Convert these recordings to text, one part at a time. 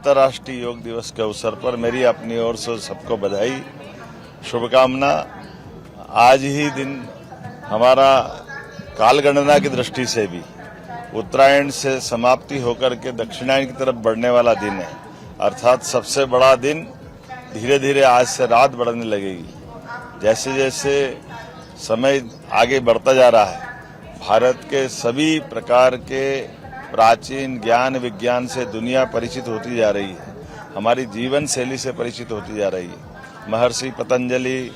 अंतर्राष्ट्रीय योग दिवस के अवसर पर मेरी अपनी ओर से सबको बधाई, शुभकामना। आज ही दिन हमारा कालगणना की दृष्टि से भी उत्तरायण से समाप्ति होकर के दक्षिणायन की तरफ बढ़ने वाला दिन है, अर्थात सबसे बड़ा दिन धीरे धीरे आज से रात बढ़ने लगेगी। जैसे जैसे समय आगे बढ़ता जा रहा है, भारत के सभी प्रकार के प्राचीन ज्ञान विज्ञान से दुनिया परिचित होती जा रही है, हमारी जीवन शैली से परिचित होती जा रही है। महर्षि पतंजलि,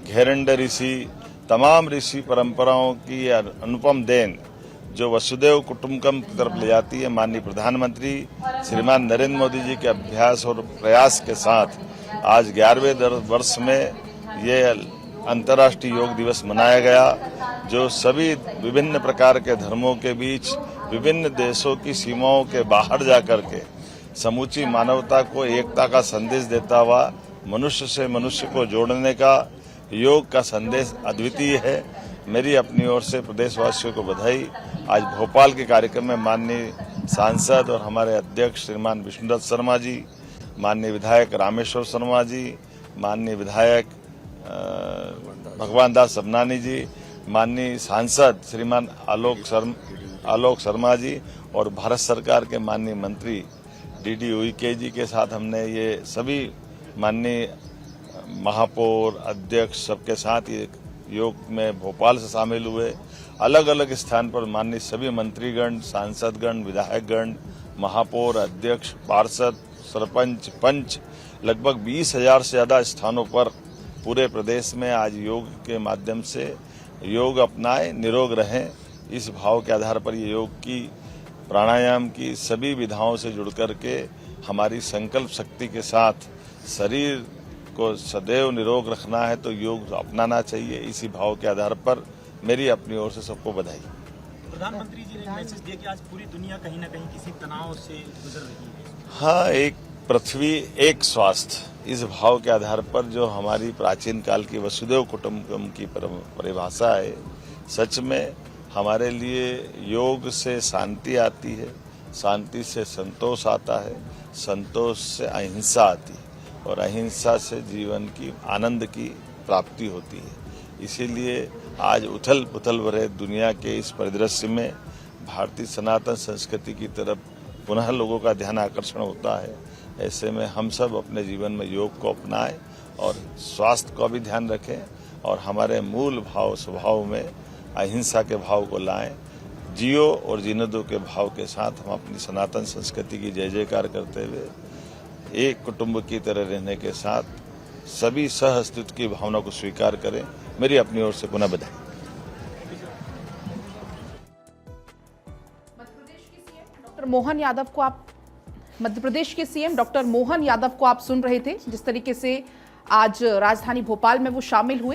घेरंड ऋषि, तमाम ऋषि परंपराओं की अनुपम देन जो वसुदेव कुटुंबकम की तरफ ले जाती है, माननीय प्रधानमंत्री श्रीमान नरेंद्र मोदी जी के अभ्यास और प्रयास के साथ आज 11वें वर्ष में ये अंतर्राष्ट्रीय योग दिवस मनाया गया, जो सभी विभिन्न प्रकार के धर्मों के बीच विभिन्न देशों की सीमाओं के बाहर जाकर के समूची मानवता को एकता का संदेश देता हुआ मनुष्य से मनुष्य को जोड़ने का योग का संदेश अद्वितीय है। मेरी अपनी ओर से प्रदेशवासियों को बधाई। आज भोपाल के कार्यक्रम में माननीय सांसद और हमारे अध्यक्ष श्रीमान विष्णुदत्त शर्मा जी, माननीय विधायक रामेश्वर शर्मा जी, माननीय विधायक भगवान दास सबनानी जी, माननीय सांसद श्रीमान आलोक शर्मा जी और भारत सरकार के माननीय मंत्री डीडी उइके जी के साथ हमने ये सभी माननीय महापौर अध्यक्ष सबके साथ ये योग में भोपाल से शामिल हुए। अलग अलग स्थान पर माननीय सभी मंत्रीगण, सांसदगण, विधायकगण, महापौर, अध्यक्ष, पार्षद, सरपंच, पंच, लगभग 20,000 से ज्यादा स्थानों पर पूरे प्रदेश में आज योग के माध्यम से योग अपनाएं, निरोग रहें, इस भाव के आधार पर ये योग की, प्राणायाम की सभी विधाओं से जुड़ करके हमारी संकल्प शक्ति के साथ शरीर को सदैव निरोग रखना है तो योग अपनाना चाहिए। इसी भाव के आधार पर मेरी अपनी ओर से सबको बधाई। प्रधानमंत्री जी ने मैसेज दिया कि आज पूरी दुनिया कहीं न कहीं किसी तनाव से गुजर रही है। हाँ, एक पृथ्वी एक स्वास्थ्य, इस भाव के आधार पर जो हमारी प्राचीन काल की वसुदेव कुटुंबकम की परिभाषा है, सच में हमारे लिए योग से शांति आती है, शांति से संतोष आता है, संतोष से अहिंसा आती है और अहिंसा से जीवन की आनंद की प्राप्ति होती है। इसीलिए आज उथल पुथल भरे दुनिया के इस परिदृश्य में भारतीय सनातन संस्कृति की तरफ पुनः लोगों का ध्यान आकर्षण होता है। ऐसे में हम सब अपने जीवन में योग को अपनाएं और स्वास्थ्य का भी ध्यान रखें और हमारे मूल भाव स्वभाव में अहिंसा के भाव को लाएं। जियो और जीने दो के भाव के साथ हम अपनी सनातन संस्कृति की जय जयकार करते हुए एक कुटुंब की तरह रहने के साथ सभी सह अस्तित्व की भावना को स्वीकार करें। मेरी अपनी ओर से पुनः बधाई। मध्य प्रदेश के सीएम डॉक्टर मोहन यादव को आप सुन रहे थे, जिस तरीके से आज राजधानी भोपाल में वो शामिल हुए